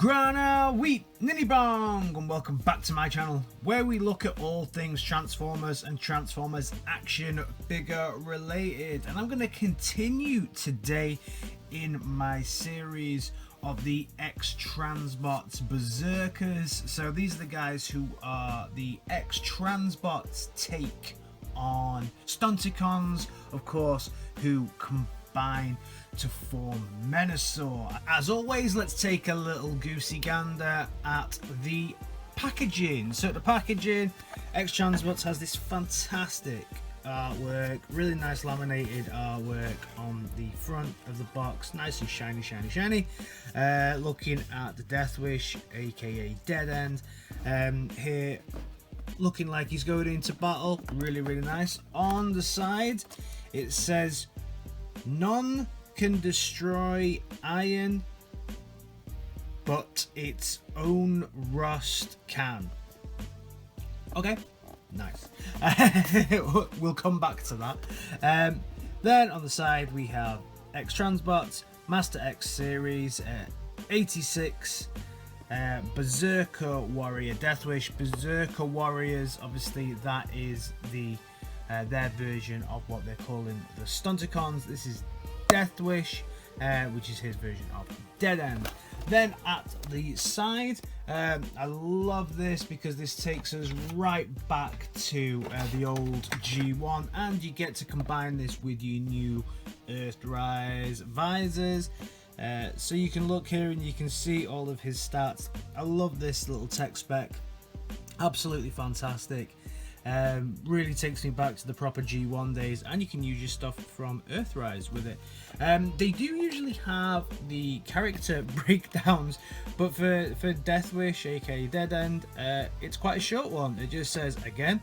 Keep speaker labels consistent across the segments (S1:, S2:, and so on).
S1: Grana Wheat Ninny Bong, and welcome back to my channel where we look at all things Transformers and Transformers action figure related. And I'm going to continue today in my series of the X-Transbots Berserkers. So these are the guys who are the X-Transbots take on Stunticons, of course, who combine to form Menasor. As always, let's take a little goosey gander at the packaging. So the packaging, X-Transbots has this fantastic artwork, really nice laminated artwork on the front of the box, nice and shiny. Looking at the Deathwish, aka Deadend, here looking like he's going into battle, really nice. On the side it says none can destroy iron, but its own rust can. Okay, nice. We'll come back to that. Then on the side we have X-Transbots, Master X series, 86, Berserker Warrior Deathwish. Berserker Warriors, obviously that is the their version of what they're calling the Stunticons. This is Deathwish, which is his version of Deadend. Then at the side, I love this because this takes us right back to the old G1, and you get to combine this with your new Earthrise visors. So you can look here and you can see all of his stats. I love this little tech spec, absolutely fantastic. Really takes me back to the proper G1 days, and you can use your stuff from Earthrise with it. They do usually have the character breakdowns, but for Deathwish, aka Deadend, it's quite a short one. It just says, again,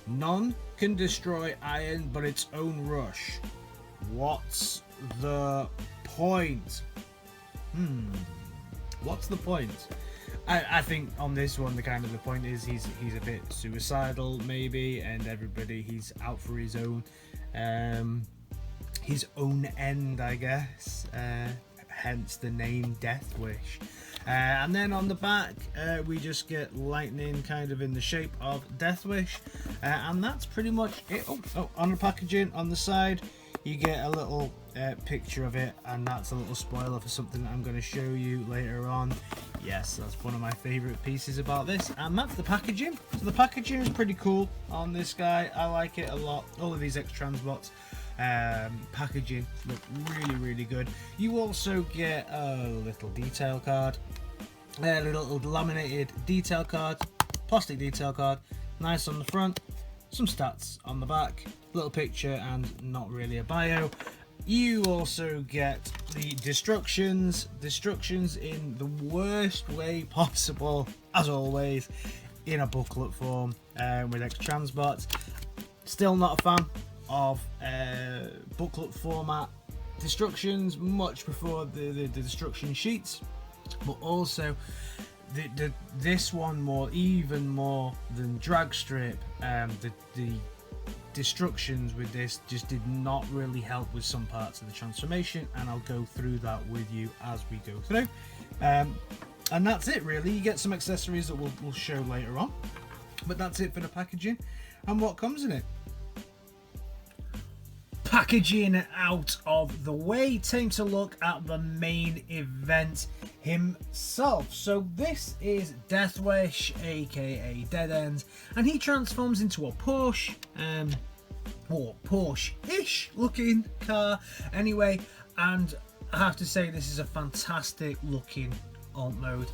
S1: none can destroy iron but its own rush. What's the point? What's the point? I think on this one the point is he's a bit suicidal maybe, and everybody, he's out for his own end, I guess, hence the name Deathwish. And then on the back we just get lightning kind of in the shape of Deathwish, and that's pretty much it. On the packaging on the side you get a little picture of it, and that's a little spoiler for something that I'm going to show you later on. Yes, that's one of my favourite pieces about this, and that's the packaging. So the packaging is pretty cool on this guy. I like it a lot. All of these X-Transbots packaging look really good. You also get a little detail card, a little laminated detail card, plastic detail card, nice on the front, some stats on the back, little picture, and not really a bio. You also get the destructions in the worst way possible, as always, in a booklet form with X-Transbots. Still not a fan of booklet format destructions, much prefer the destruction sheets, but also this one even more than drag strip. The destructions with this just did not really help with some parts of the transformation, and I'll go through that with you as we go through. And that's it really. You get some accessories that we'll show later on, but that's it for the packaging and what comes in it. Packaging out of the way, time to look at the main event himself. So this is Deathwish, aka Deadend, and he transforms into a Porsche, or Porsche-ish looking car anyway, and I have to say this is a fantastic looking alt mode.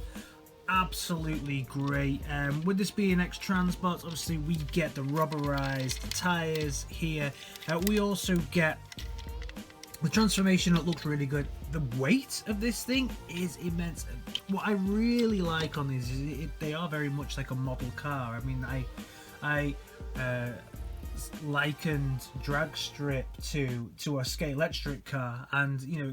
S1: Absolutely great. With this being X-Transbots, obviously we get the rubberized tires here. We also get the transformation that looks really good. The weight of this thing is immense. What I really like on these is they are very much like a model car. I mean, I likened drag strip to a scale electric car, and you know,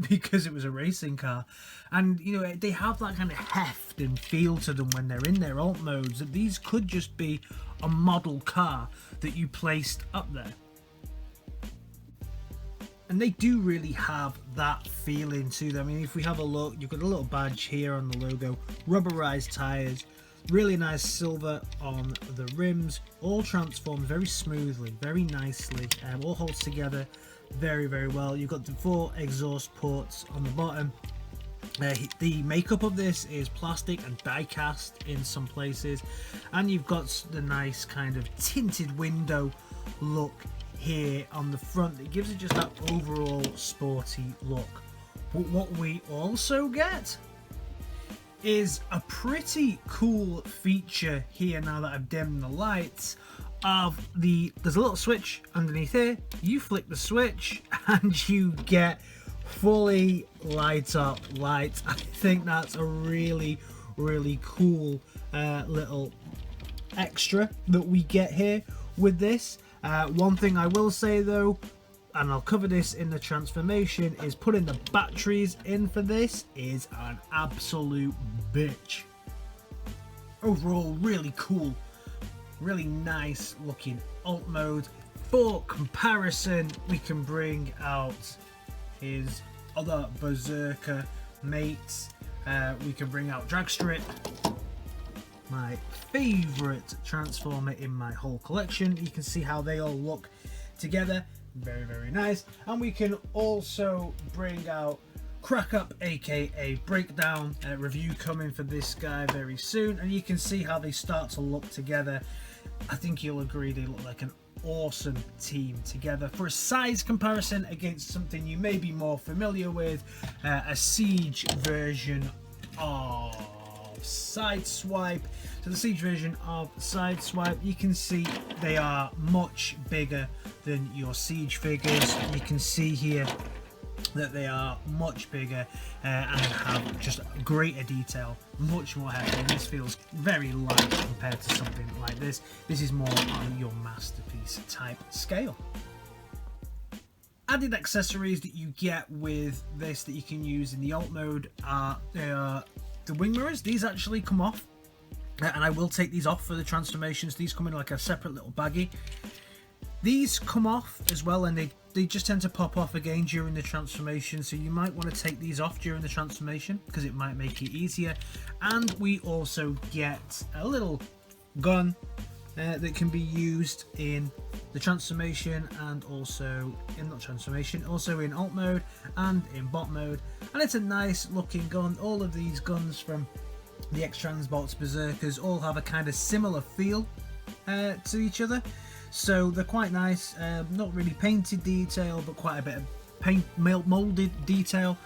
S1: because it was a racing car, and you know, they have that kind of heft and feel to them when they're in their alt modes, that these could just be a model car that you placed up there. And they do really have that feeling to them. I mean, if we have a look, you've got a little badge here on the logo, rubberized tires, really nice silver on the rims, all transformed very smoothly, very nicely, all holds together very, very well. You've got the 4 exhaust ports on the bottom. The makeup of this is plastic and die cast in some places, and you've got the nice kind of tinted window look here on the front. It gives it just that overall sporty look. But what we also get is a pretty cool feature here, now that I've dimmed the lights, of there's a little switch underneath here. You flick the switch and you get fully light up lights. I think that's a really, really cool little extra that we get here with this. One thing I will say though, and I'll cover this in the transformation, is putting the batteries in for this is an absolute bitch. Overall, really cool, really nice looking alt mode. For comparison, we can bring out his other berserker mates. We can bring out Dragstrip, my favourite transformer in my whole collection. You can see how they all look together, very, very nice. And we can also bring out Crack Up, aka Breakdown. Review coming for this guy very soon, and you can see how they start to look together. I think you'll agree they look like an awesome team together. For a size comparison against something you may be more familiar with, a Siege version of Sideswipe. So the Siege version of Sideswipe, you can see they are much bigger than your Siege figures. You can see here that they are much bigger and have just greater detail, much more heavy. This feels very light compared to something like this. This is more on your masterpiece type scale. Added accessories that you get with this that you can use in the alt mode are the wing mirrors. These actually come off, and I will take these off for the transformations. These come in like a separate little baggie. These come off as well, and they just tend to pop off again during the transformation, so you might want to take these off during the transformation because it might make it easier. And we also get a little gun that can be used in the transformation, and also in not transformation, also in alt mode and in bot mode. And it's a nice looking gun. All of these guns from the X-Transbots Berserkers all have a kind of similar feel to each other. So they're quite nice, not really painted detail, but quite a bit of paint molded detail.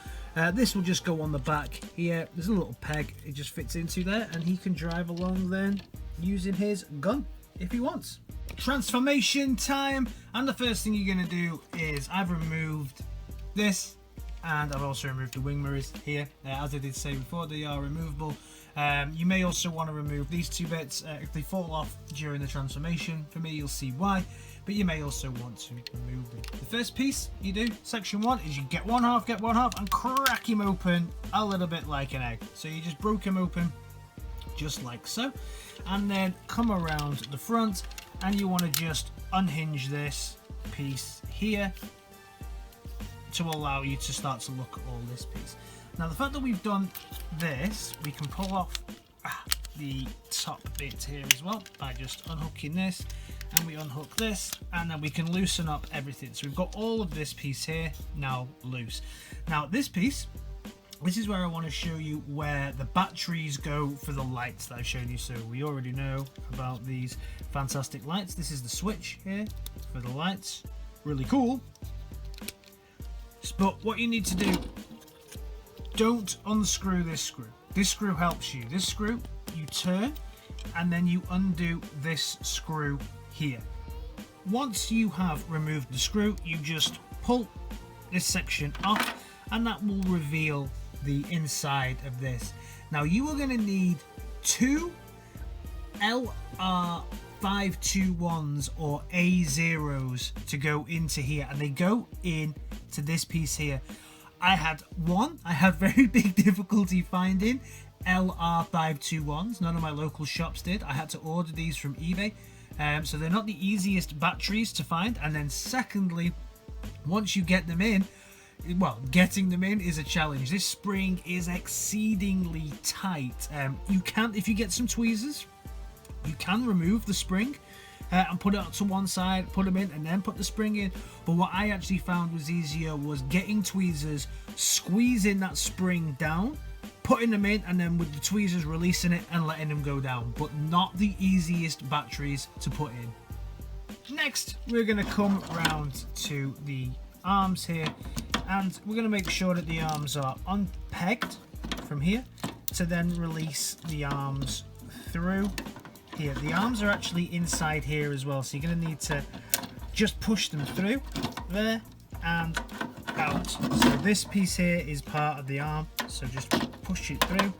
S1: This will just go on the back here. There's a little peg, it just fits into there, and he can drive along then using his gun if he wants. Transformation time, and the first thing you're going to do is I've removed this, and I've also removed the wing mirrors here. As I did say before, they are removable. You may also want to remove these two bits if they fall off during the transformation. For me, you'll see why, but you may also want to remove them. The first piece you do, section 1, is you get one half, and crack him open a little bit like an egg. So you just broke him open just like so, and then come around the front, and you want to just unhinge this piece here to allow you to start to look at all this piece. Now the fact that we've done this, we can pull off the top bit here as well by just unhooking this, and we unhook this, and then we can loosen up everything. So we've got all of this piece here now loose. Now this piece, this is where I want to show you where the batteries go for the lights that I've shown you. So we already know about these fantastic lights. This is the switch here for the lights, really cool. But what you need to do, don't unscrew this screw. This screw helps you. This screw, you turn, and then you undo this screw here. Once you have removed the screw, you just pull this section off, and that will reveal the inside of this. Now you are going to need 2 LR521s or A0s to go into here, and they go in to this piece here. I had very big difficulty finding LR521s. None of my local shops did. I had to order these from eBay, so they're not the easiest batteries to find. And then secondly, Once you get them in, well, getting them in is a challenge. This spring is exceedingly tight. You can, if you get some tweezers, you can remove the spring and put it to one side, put them in, and then put the spring in. But what I actually found was easier was getting tweezers, squeezing that spring down, putting them in, and then with the tweezers releasing it and letting them go down. But not the easiest batteries to put in. Next, we're going to come around to the arms here, and we're going to make sure that the arms are unpegged from here to then release the arms through here. The arms are actually inside here as well, so you're going to need to just push them through there and out. So this piece here is part of the arm, so just push it through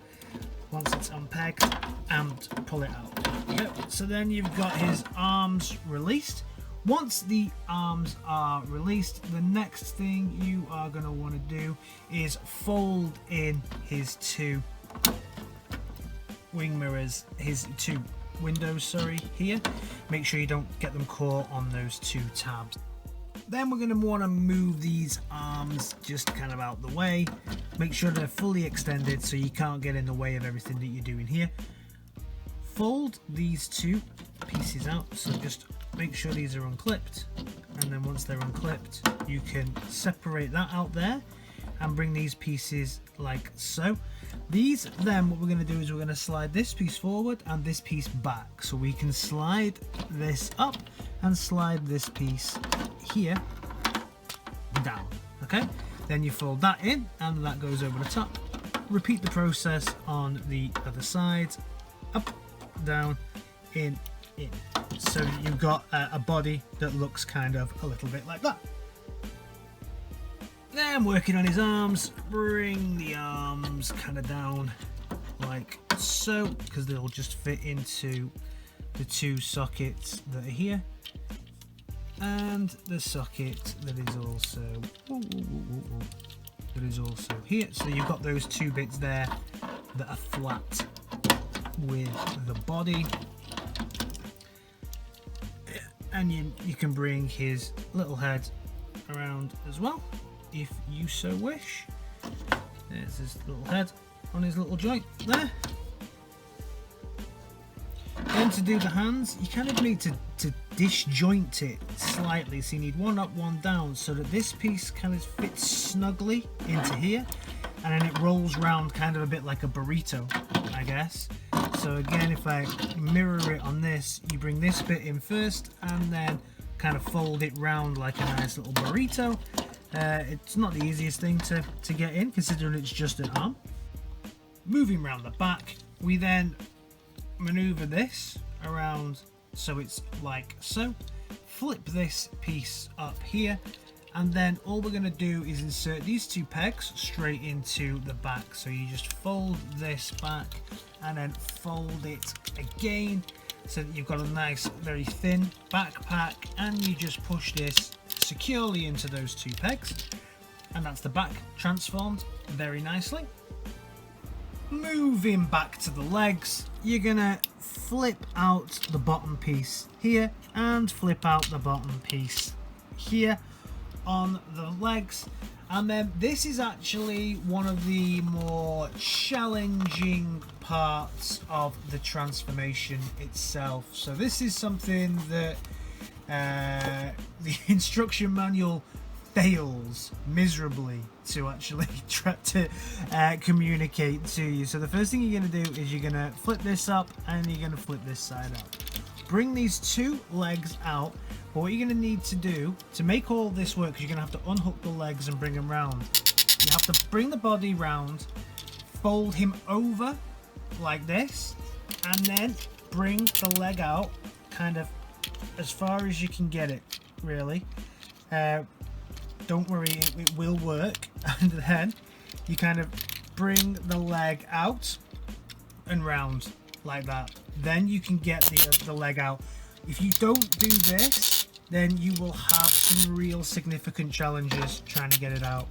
S1: once it's unpegged and pull it out. There you go. So then you've got his arms released. Once the arms are released, the next thing you are going to want to do is fold in his two wing mirrors, his two windows, sorry, here. Make sure you don't get them caught on those two tabs. Then we're going to want to move these arms just kind of out the way. Make sure they're fully extended so you can't get in the way of everything that you're doing here. Fold these two pieces out, so just make sure these are unclipped, and then once they're unclipped you can separate that out there and bring these pieces like so. These then, what we're going to do is we're going to slide this piece forward and this piece back, so we can slide this up and slide this piece here down. Okay, then you fold that in and that goes over the top. Repeat the process on the other side, up, down, in. So you've got a body that looks kind of a little bit like that. Then working on his arms, bring the arms kind of down like so, because they'll just fit into the two sockets that are here and the socket that is also here. So you've got those two bits there that are flat with the body. And you can bring his little head around as well, if you so wish. There's his little head on his little joint there. Then to do the hands, you kind of need to disjoint it slightly. So you need one up, one down, so that this piece kind of fits snugly into here. And then it rolls round kind of a bit like a burrito, I guess. So again, if I mirror it on this, you bring this bit in first and then kind of fold it round like a nice little burrito. It's not the easiest thing to get in, considering it's just an arm. Moving around the back, we then maneuver this around so it's like so. Flip this piece up here, and then all we're going to do is insert these two pegs straight into the back. So you just fold this back and then fold it again so that you've got a nice very thin backpack, and you just push this securely into those two pegs, and that's the back transformed very nicely. Moving back to the legs, you're gonna flip out the bottom piece here and flip out the bottom piece here on the legs. And then this is actually one of the more challenging parts of the transformation itself. So this is something that the instruction manual fails miserably to actually try to communicate to you. So the first thing you're going to do is you're going to flip this up and you're going to flip this side out. Bring these two legs out. But what you're going to need to do to make all this work is you're going to have to unhook the legs and bring them round. You have to bring the body round, fold him over like this, and then bring the leg out kind of as far as you can get it, really. Don't worry, it will work. And then you kind of bring the leg out and round like that. Then you can get the leg out. If you don't do this, then you will have some real significant challenges trying to get it out.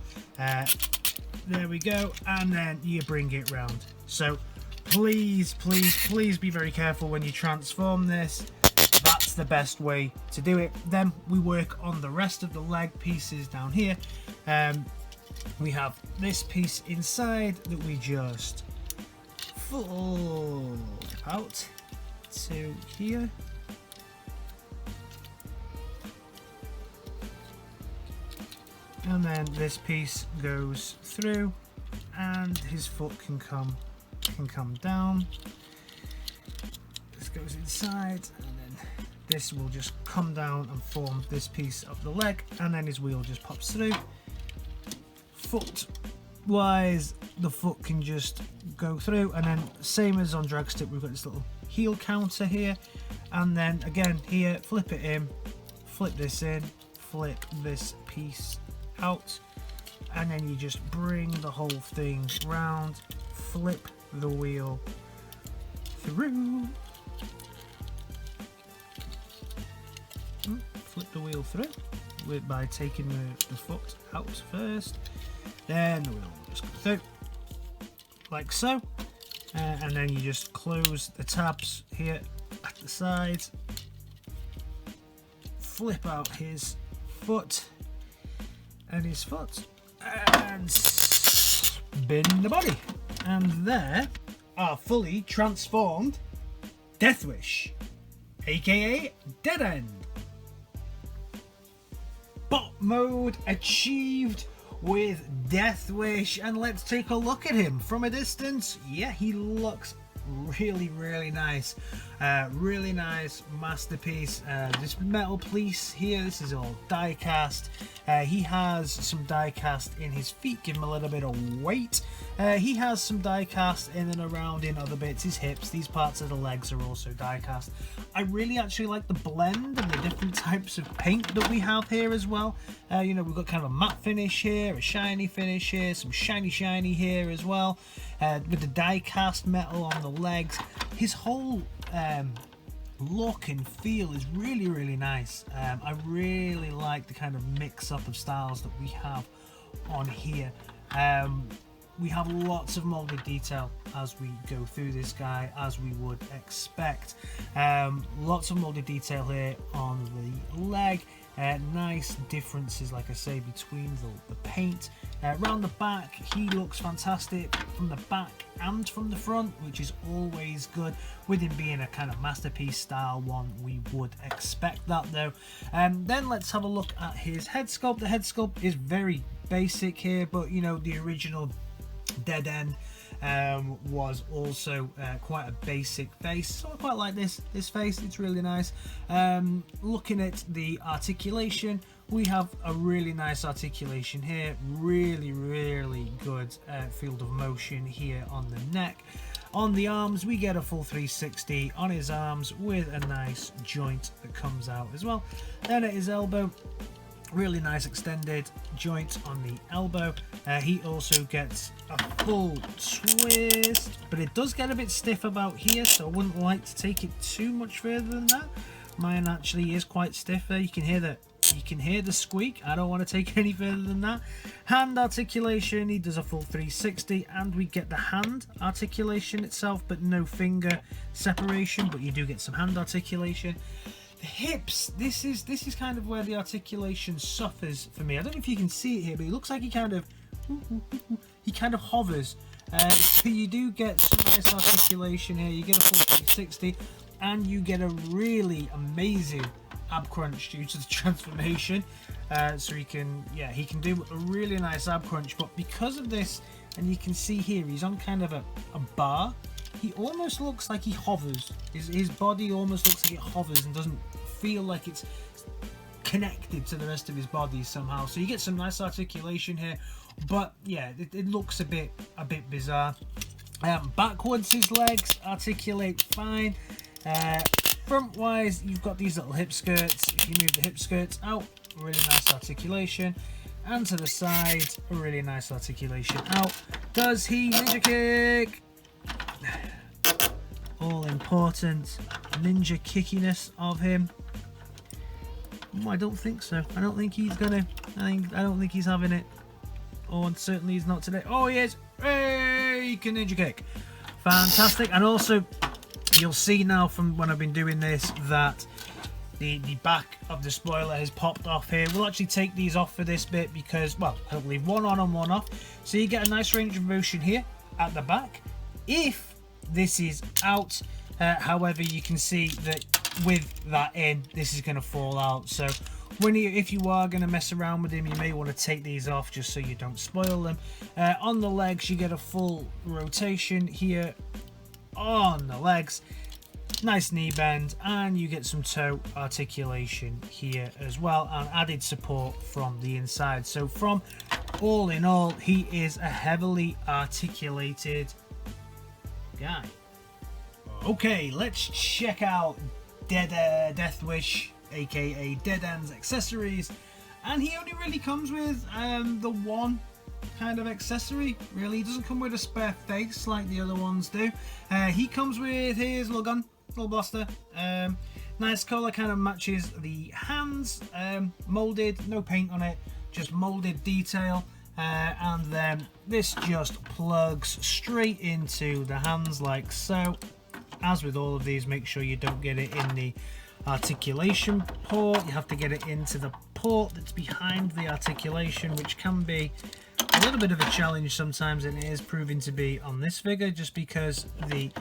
S1: There we go, and then you bring it round. So please, please, please be very careful when you transform this. That that's the best way to do it. Then we work on the rest of the leg pieces down here. We have this piece inside that we just fold out to here. And then this piece goes through and his foot can come down. This goes inside and then this will just come down and form this piece of the leg, and then his wheel just pops through. Foot wise, the foot can just go through, and then same as on drag strip, we've got this little heel counter here, and then again here, flip it in, flip this in, flip this piece out, and then you just bring the whole thing round, flip the wheel through, flip the wheel through by taking the foot out first, then the wheel will just go through like so, and then you just close the tabs here at the sides, flip out his foot and his foot, and spin the body, and there are fully transformed Deathwish, aka Deadend. Bot mode achieved with Deathwish, and let's take a look at him from a distance. Yeah, he looks really nice. Really nice masterpiece. This metal piece here, this is all die cast. He has some die cast in his feet, give him a little bit of weight. He has some die cast in and around in other bits, his hips, these parts of the legs are also die cast. I really actually like the blend and the different types of paint that we have here as well. You know, we've got kind of a matte finish here, a shiny finish here, some shiny here as well, with the die cast metal on the legs. His whole look and feel is really nice. I really like the kind of mix up of styles that we have on here. We have lots of molded detail as we go through this guy, as we would expect. Lots of molded detail here on the leg. Nice differences, like I say, between the paint. Around the back, he looks fantastic from the back and from the front, which is always good. With him being a kind of masterpiece style one, we would expect that though. Then let's have a look at his head sculpt. The head sculpt is very basic here, but you know, the original Deadend was also quite a basic face, so I quite like this face. It's really nice. Looking at the articulation, we have a really nice articulation here, really good field of motion here on the neck. On the arms, we get a full 360 on his arms with a nice joint that comes out as well. Then at his elbow, really nice extended joint on the elbow. He also gets a full twist, but it does get a bit stiff about here, so I wouldn't like to take it too much further than that. Mine actually is quite stiff there. You can hear the squeak. I don't want to take it any further than that. Hand articulation, he does a full 360, and we get the hand articulation itself, but no finger separation, but you do get some hand articulation. The hips, this is kind of where the articulation suffers for me. I don't know if you can see it here, but it looks like he kind of hovers. So you do get some nice articulation here. You get a full 360, and you get a really amazing ab crunch due to the transformation. So he can do a really nice ab crunch, but because of this, and you can see here, he's on kind of a bar. He almost looks like he hovers. His body almost looks like it hovers and doesn't feel like it's connected to the rest of his body somehow. So you get some nice articulation here, but yeah, it looks a bit bizarre. Backwards, his legs articulate fine. Front wise, you've got these little hip skirts. If you move the hip skirts out, really nice articulation. And to the side, a really nice articulation out. Does he ninja kick? All important ninja kickiness of him. I don't think so. I don't think he's gonna. I don't think he's having it. Oh, and certainly he's not today. Oh, he is. Hey, he can ninja kick. Fantastic. And also, you'll see now from when I've been doing this that the back of the spoiler has popped off here. We'll actually take these off for this bit because, well, I'll leave one on and one off. So you get a nice range of motion here at the back. If this is out, however, you can see that with that in, this is going to fall out. So if you are going to mess around with him, you may want to take these off just so you don't spoil them. On the legs, you get a full rotation here on the legs. Nice knee bend, and you get some toe articulation here as well, and added support from the inside. So from all in all, he is a heavily articulated guy. Okay, let's check out Deathwish, aka Deadend's accessories, and he only really comes with the one kind of accessory. Really, he doesn't come with a spare face like the other ones do. He comes with his little gun, little blaster. Nice color, kind of matches the hands. Molded, no paint on it, just molded detail. And then this just plugs straight into the hands like so. As with all of these, make sure you don't get it in the articulation port. You have to get it into the port that's behind the articulation, which can be a little bit of a challenge sometimes, and it is proving to be on this figure just because the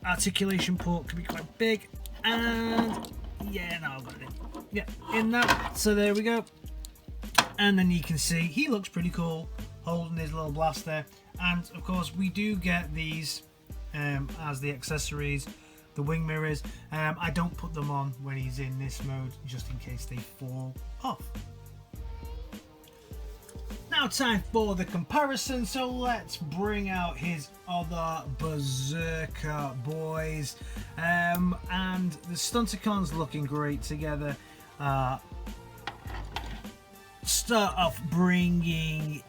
S1: articulation port can be quite big. And yeah, no, I've got it. Yeah, in that. So there we go. And then you can see he looks pretty cool holding his little blaster. And of course, we do get these as the accessories, the wing mirrors. I don't put them on when he's in this mode just in case they fall off. Now time for the comparison, so let's bring out his other Berserker boys. And the Stunticons looking great together. Start off bringing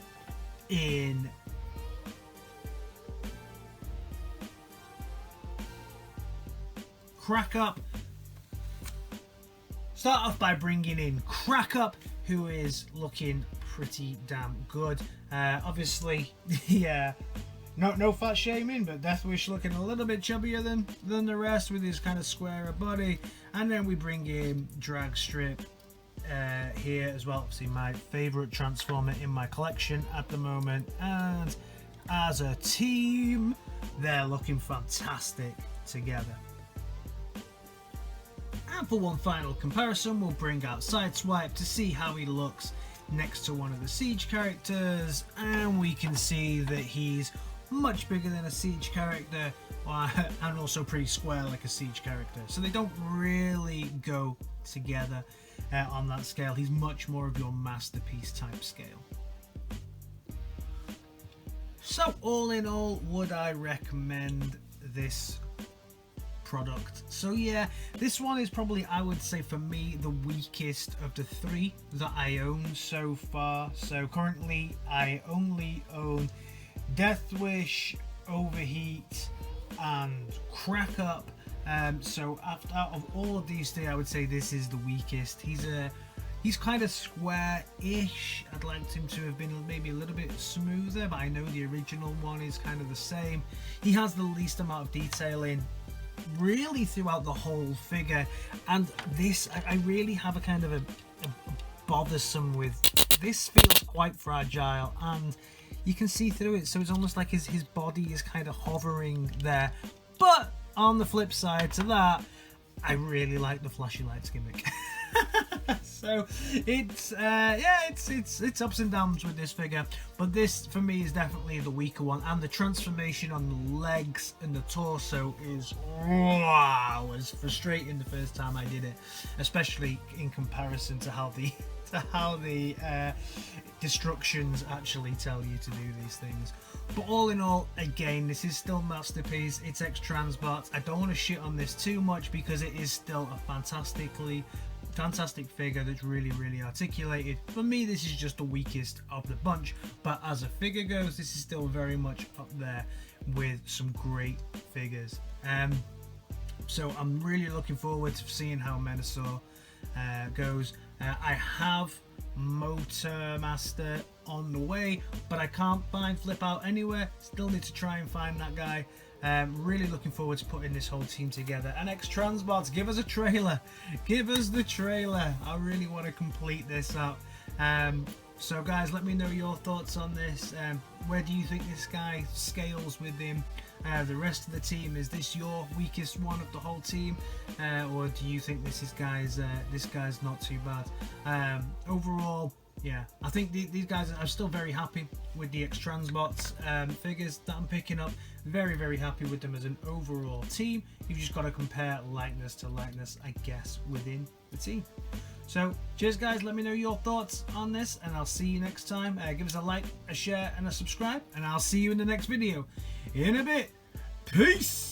S1: in Crack Up. Start off by bringing in Crack Up, who is looking pretty damn good. Obviously, yeah, no fat shaming, but Deathwish looking a little bit chubbier than the rest with his kind of squarer body. And then we bring in Drag Strip here as well. Obviously, my favorite Transformer in my collection at the moment. And as a team, they're looking fantastic together. And for one final comparison, we'll bring out Sideswipe to see how he looks next to one of the Siege characters, and we can see that he's much bigger than a Siege character, and also pretty square like a Siege character. So they don't really go together on that scale. He's much more of your masterpiece type scale. So all in all, would I recommend this product? So yeah, this one is probably, I would say for me, the weakest of the three that I own so far. So currently I only own Deathwish, Overheat and Crack Up. So out of all of these three, I would say this is the weakest. He's kind of square-ish. I'd like him to have been maybe a little bit smoother, but I know the original one is kind of the same. He has the least amount of detailing really throughout the whole figure, and this I really have a kind of a bothersome with. This feels quite fragile, and you can see through it, so it's almost like his body is kind of hovering there. But on the flip side to that, I really like the flashy lights gimmick. So it's yeah, it's ups and downs with this figure, but this for me is definitely the weaker one, and the transformation on the legs and the torso is wow, was frustrating the first time I did it, especially in comparison to how the destructions actually tell you to do these things. But all in all, again, this is still masterpiece. It's X-Transbots. I don't want to shit on this too much because it is still a fantastic figure that's really articulated. For me, this is just the weakest of the bunch, but as a figure goes, this is still very much up there with some great figures. So I'm really looking forward to seeing how Menasor goes. I have Motor Master on the way, but I can't find Flip Out anywhere. Still need to try and find that guy. Really looking forward to putting this whole team together. And X-Transbots, give us a trailer. Give us the trailer. I really want to complete this up. So guys, let me know your thoughts on this. Where do you think this guy scales with him? The rest of the team, is this your weakest one of the whole team, or do you think this guy's not too bad? Overall, yeah, I think these guys, I'm still very happy with the X-Transbots figures that I'm picking up. Very, very happy with them as an overall team. You've just got to compare likeness to likeness, I guess, within the team. So, cheers guys, let me know your thoughts on this, and I'll see you next time. Give us a like, a share, and a subscribe, and I'll see you in the next video in a bit. Peace!